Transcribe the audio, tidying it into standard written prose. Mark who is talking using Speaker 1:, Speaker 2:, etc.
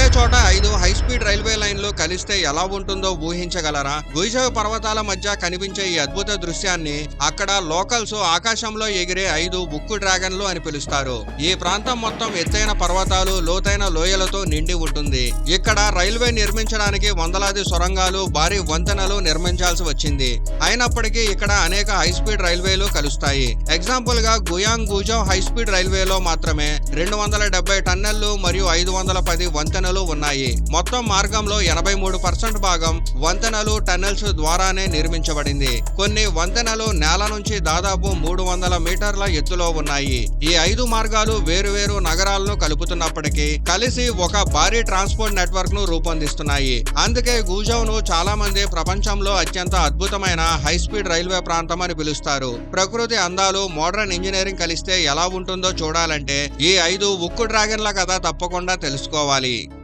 Speaker 1: ఒకే చోట 5 high speed railway లైన్లు కలిస్తే ఎలా ఉంటుందో ఊహించగలరా? గుయిజావ్ పర్వతాల మధ్య కనిపించే ఈ అద్భుత దృశ్యాన్ని అక్కడ లోకల్స్ ఆకాశంలో ఎగిరే 5 ఉక్కు డ్రాగన్లు అని పిలుస్తారు. ఈ ప్రాంతం మొత్తం ఎత్తైన పర్వతాలు, లోతైన లోయలతో నిండి ఉంటుంది. ఇక్కడ రైల్వే నిర్మించడానికి వందలాది సొరంగాలు, భారీ వంతెనలు నిర్మించాల్సి వచ్చింది. అయినప్పటికీ ఇక్కడ అనేక హై స్పీడ్ రైల్వేలు కలుస్తాయి. ఎగ్జాంపుల్ గా గుయాంగ్ గుజావ్ హై స్పీడ్ రైల్వేలో మాత్రమే 270 టన్నెళ్లు మరియు 510 వంతెనలు ఉన్నాయి. మొత్తం మార్గంలో 83% భాగం వంతెనలు, టన్నెల్స్ ద్వారానే నిర్మించబడింది. కొన్ని వంతెనలు నేల నుంచి దాదాపు 300 మీటర్ల ఎత్తులో ఉన్నాయి. ఈ 5 మార్గాలు వేరువేరు నగరాలను కలుపుతున్నప్పటికీ కలిసి ఒక భారీ ట్రాన్స్పోర్ట్ నెట్వర్క్ ను రూపొందిస్తున్నాయి. అందుకే గుజావ్ ను చాలా మంది ప్రపంచంలో అత్యంత అద్భుతమైన హై స్పీడ్ రైల్వే ప్రాంతం అని పిలుస్తారు. ప్రకృతి అందాలు, మోడర్న్ ఇంజనీరింగ్ కలిస్తే ఎలా ఉంటుందో చూడాలంటే ఈ 5 ఉక్కు డ్రాగన్ల కథ తప్పకుండా తెలుసుకోవాలి.